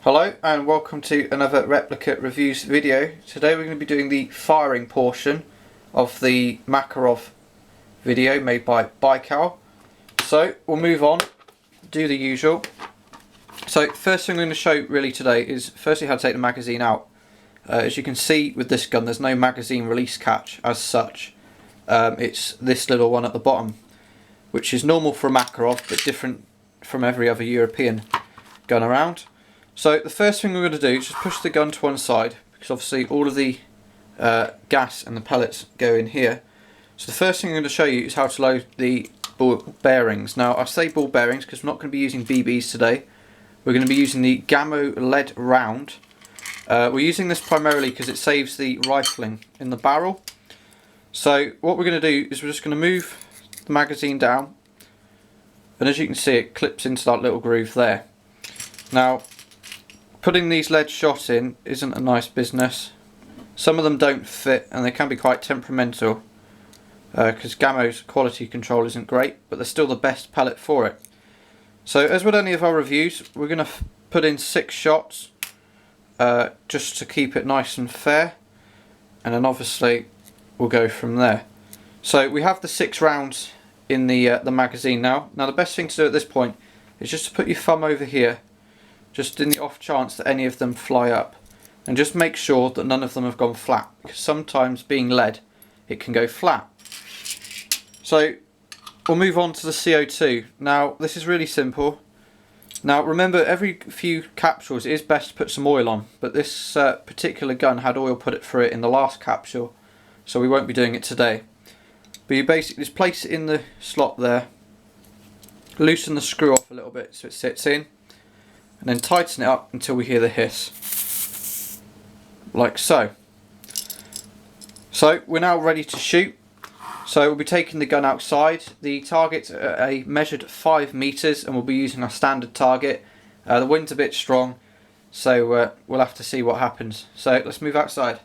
Hello and welcome to another replica reviews video. Today we're going to be doing the firing portion of the Makarov video made by Baikal. So we'll move on, do the usual. So first thing I'm going to show really today is firstly how to take the magazine out. As you can see with this gun there's no magazine release catch as such. It's this little one at the bottom, which is normal for a Makarov but different from every other European gun around. So the first thing we're going to do is just push the gun to one side, because obviously all of the gas and the pellets go in here. So the first thing I'm going to show you is how to load the ball bearings. Now I say ball bearings because we're not going to be using BBs today. We're going to be using the Gammo lead round. We're using this primarily because it saves the rifling in the barrel. So what we're going to do is we're just going to move the magazine down, and as you can see it clips into that little groove there. Now putting these lead shot in isn't a nice business. Some of them don't fit and they can be quite temperamental because Gammo's quality control isn't great, but they're still the best pellet for it. So as with any of our reviews, we're going to put in 6 shots just to keep it nice and fair, and then obviously we'll go from there. So we have the 6 rounds in the magazine now. Now the best thing to do at this point is just to put your thumb over here, just in the off chance that any of them fly up, and just make sure that none of them have gone flat, because sometimes being lead it can go flat. So we'll move on to the CO2. Now this is really simple. Now remember, every few capsules it is best to put some oil on, but this particular gun had oil put through it in the last capsule, so we won't be doing it today. But you basically just place it in the slot there, loosen the screw off a little bit so it sits in, and then tighten it up until we hear the hiss, like so. So we're now ready to shoot. So we'll be taking the gun outside. The target's a measured 5 meters, and we'll be using our standard target. The wind's a bit strong, so we'll have to see what happens. So let's move outside.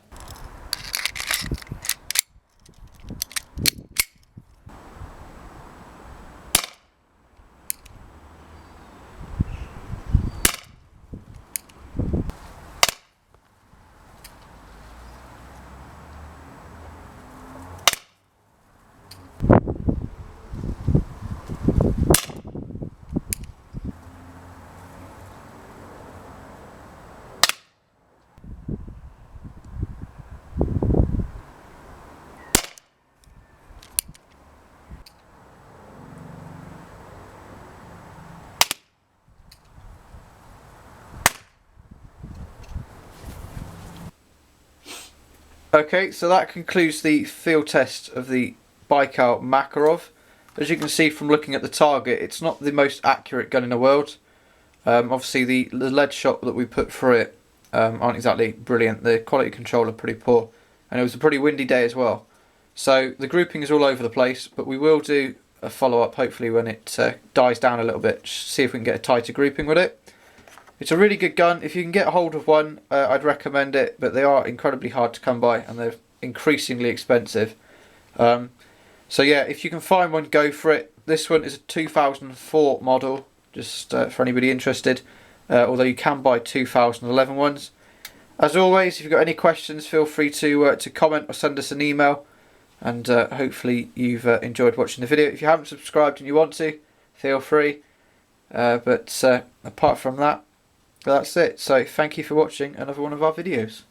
Okay, so that concludes the field test of the Baikal Makarov. As you can see from looking at the target, it's not the most accurate gun in the world. Obviously the lead shot that we put through it aren't exactly brilliant. The quality control are pretty poor, and it was a pretty windy day as well. So the grouping is all over the place, but we will do a follow-up hopefully when it dies down a little bit, see if we can get a tighter grouping with it. It's a really good gun. If you can get a hold of one, I'd recommend it, but they are incredibly hard to come by and they're increasingly expensive. So yeah, if you can find one, go for it. This one is a 2004 model, just for anybody interested, although you can buy 2011 ones. As always, if you've got any questions, feel free to comment or send us an email, and hopefully you've enjoyed watching the video. If you haven't subscribed and you want to, feel free. But apart from that, that's it. So thank you for watching another one of our videos.